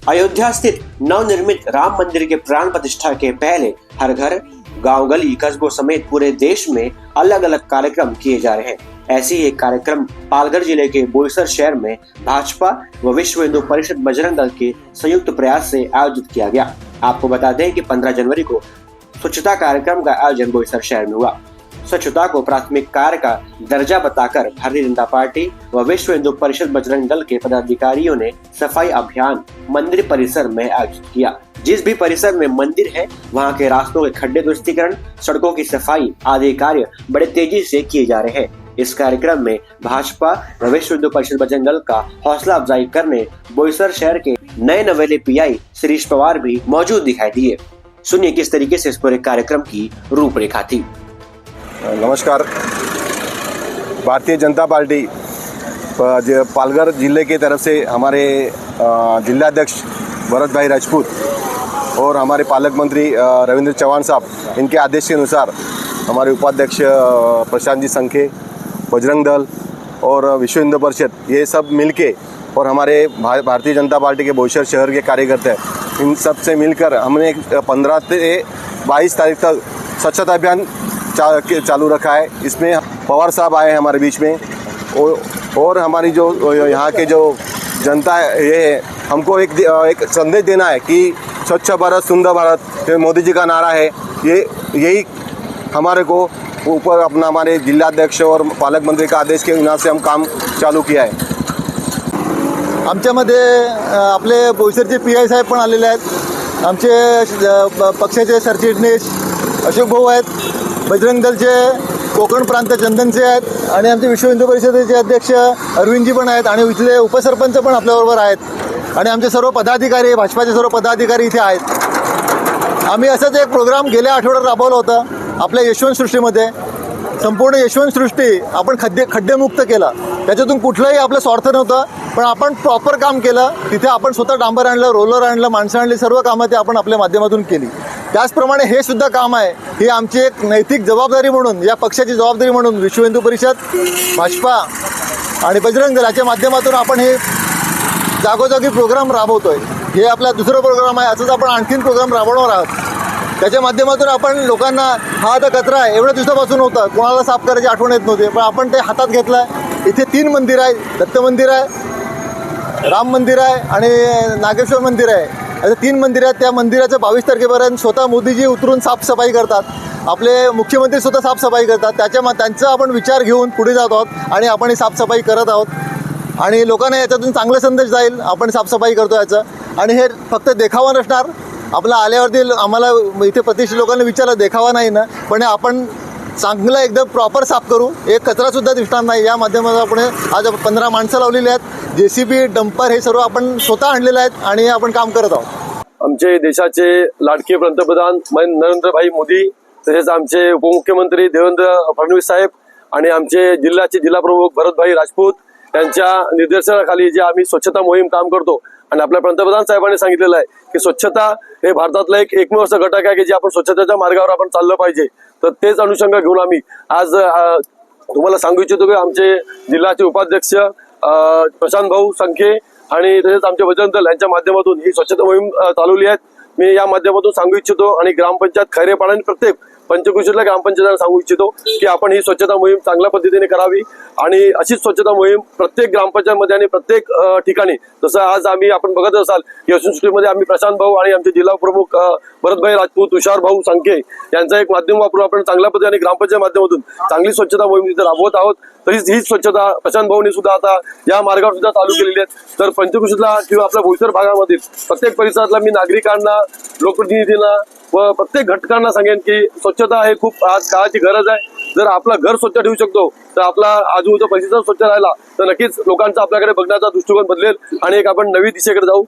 अयोध्या स्थित नवनिर्मित राम मंदिर के प्राण प्रतिष्ठा के पहले हर घर, गांव, गली, कस्बों समेत पूरे देश में अलग अलग कार्यक्रम किए जा रहे हैं। ऐसे ही एक कार्यक्रम पालघर जिले के बोईसर शहर में भाजपा व विश्व हिंदू परिषद बजरंग दल के संयुक्त प्रयास से आयोजित किया गया। आपको बता दें कि 15 जनवरी को स्वच्छता कार्यक्रम का आयोजन बोईसर शहर में हुआ। स्वच्छता को प्राथमिक कार्य का दर्जा बताकर भारतीय जनता पार्टी व विश्व हिंदू परिषद बजरंग दल के पदाधिकारियों ने सफाई अभियान मंदिर परिसर में आयोजित किया। जिस भी परिसर में मंदिर है वहां के रास्तों के खड्डे दुरुस्तीकरण, सड़कों की सफाई आदि कार्य बड़े तेजी से किए जा रहे हैं। इस कार्यक्रम में भाजपा व विश्व हिंदू परिषद बजरंग दल का हौसला अफजाई करने बोईसर शहर के नए नवेले पीआई शिरीष पवार भी मौजूद दिखाई दिए। सुनिए किस तरीके से इस पूरे कार्यक्रम की रूपरेखा थी। नमस्कार। भारतीय जनता पार्टी पालघर जिले की तरफ से हमारे जिलाध्यक्ष भरत भाई राजपूत और हमारे पालक मंत्री रविंद्र चौहान साहब, इनके आदेश के अनुसार हमारे उपाध्यक्ष प्रशांत जी संखे, बजरंग दल और विश्व हिंदू परिषद, ये सब मिलके और हमारे भारतीय जनता पार्टी के बोईसर शहर के कार्यकर्ता, इन सब से मिलकर हमने 15 से 22 तारीख तक स्वच्छता अभियान चालू रखा है। इसमें पवार साहब आए हैं हमारे बीच में और हमारी जो यहाँ के जो जनता है, ये हमको एक संदेश देना है कि स्वच्छ भारत सुंदर भारत, जो मोदी जी का नारा है, यही हमारे को ऊपर अपना हमारे जिल्हाध्यक्ष और पालक मंत्री का आदेश के अनुसार से हम काम चालू किया है। आमच्यामध्ये आपले बोईसरचे पीआय साहेब पण आलेले आहेत, आमचे पक्षाचे सरचिटणीस अशोक भाऊ आहेत, बजरंग दलचे कोकण प्रांत चंदनचे आहेत आणि आमचे विश्व हिंदू परिषदेचे अध्यक्ष अरविंदजी पण आहेत आणि इथले उपसरपंच पण आपल्याबरोबर आहेत आणि आमचे सर्व पदाधिकारी, भाजपाचे सर्व पदाधिकारी इथे आहेत। आम्ही असंच एक प्रोग्राम गेल्या आठवड्यात राबवलं होतं आपल्या यशवंत सृष्टीमध्ये। संपूर्ण यशवंत सृष्टी आपण खड्डेमुक्त केला, त्याच्यातून कुठलंही आपलं स्वार्थ नव्हतं, पण आपण प्रॉपर काम केलं। तिथे आपण स्वतः डांबर आणलं, रोलर आणलं, माणसं आणली, सर्व कामं ते आपण आपल्या माध्यमातून केली। त्याचप्रमाणे हे सुद्धा काम आहे, ही आमची एक नैतिक जबाबदारी म्हणून, या पक्षाची जबाबदारी म्हणून विश्व हिंदू परिषद, भाजपा आणि बजरंग दल याच्या माध्यमातून आपण हे जागोजागी प्रोग्राम राबवतोय। हे आपला दुसरा प्रोग्राम आहे, असंच आपण आणखीन प्रोग्राम राबवणार आहोत। त्याच्या माध्यमातून आपण लोकांना हा आता कचरा आहे, एवढ्या दिवसापासून होता, कोणाला साफ करायची आठवण येत नव्हती, पण आपण ते हातात घेतलं। इथे 3 मंदिर आहे, दत्त मंदिर आहे, राम मंदिर आहे आणि नागेश्वर मंदिर आहे। असे 3 मंदिर आहेत। त्या मंदिराचं 22 तारखेपर्यंत स्वतः मोदीजी उतरून साफसफाई करतात, आपले मुख्यमंत्री सुद्धा साफसफाई करतात। त्यांचा आपण विचार घेऊन पुढे जात आहोत आणि आपण ही साफसफाई करत आहोत आणि लोकांना याच्यातून चांगला संदेश जाईल, आपण साफसफाई करतो याचं। आणि हे फक्त देखावा नसणार, आपला आल्यावरती आम्हाला इथे प्रतिष्ठित लोकांनी विचारलं, देखावा नाही ना, पण आपण चांगलं एकदम प्रॉपर साफ करू, एक कचरासुद्धा दिसणार नाही। या माध्यमातून आपण आज 15 माणसं लावलेली आहेत, JCB, डंपर, हे सर्व आपण स्वतः आणलेलं आहेत आणि आपण काम करत आहोत। आमचे देशाचे लाडके पंतप्रधान नरेंद्रभाई मोदी, तसेच आमचे उपमुख्यमंत्री देवेंद्र फडणवीस साहेब आणि आमचे जिल्ह्याचे जिल्हाप्रमुख भरतभाई राजपूत यांच्या निर्देशनाखाली जे आम्ही स्वच्छता मोहीम काम करतो आणि आपल्या पंतप्रधान साहेबांनी सांगितलेलं आहे की स्वच्छता हे भारतातला एकमेव असं घटक आहे की जे आपण स्वच्छतेच्या मार्गावर आपण चाललं पाहिजे। तर तेच अनुषंग घेऊन आम्ही आज तुम्हाला सांगू इच्छितो की आमचे जिल्ह्याचे उपाध्यक्ष प्रशांत भाऊ संखे आणि तसेच आमचे बजरंग दल यांच्या माध्यमातून ही स्वच्छता मोहीम चालवली आहे। मी या माध्यमातून सांगू इच्छितो आणि ग्रामपंचायत खैरेपाडा आणि प्रत्येक पंचक्रोशीतल्या ग्रामपंचायतीला सांगू इच्छितो की आपण ही स्वच्छता मोहीम चांगल्या पद्धतीने करावी आणि अशीच स्वच्छता मोहीम प्रत्येक ग्रामपंचायतमध्ये आणि प्रत्येक ठिकाणी, जसं आज आपण बघत असाल यशवंतमध्ये आम्ही प्रशांत भाऊ आणि आमचे जिल्हा प्रमुख भरतभाई राजपूत, तुषार भाऊ संखे यांचा एक माध्यम वापरून आपण चांगल्या पद्धतीने ग्रामपंचायत माध्यमातून चांगली स्वच्छता मोहीम तिथे राबवत आहोत। तरीच ही स्वच्छता प्रशांत भाऊंनी सुद्धा आता या मार्गावर सुद्धा चालू केलेली आहे। तर पंचक्रोशीतला किंवा आपल्या बोईसर भागामधील प्रत्येक परिसरातला मी नागरिकांना, लोकप्रतिनिधींना व प्रत्येक घटकांना सांगेन की स्वच्छता हे खूप आज काळाची गरज आहे। जर आपलं घर स्वच्छ ठेवू शकतो तर आपला आजूबाजूचा परिसर स्वच्छ राहिला तर नक्कीच लोकांचा आपल्याकडे बघण्याचा दृष्टिकोन बदलेल आणि एक आपण नवी दिशेकडे जाऊ।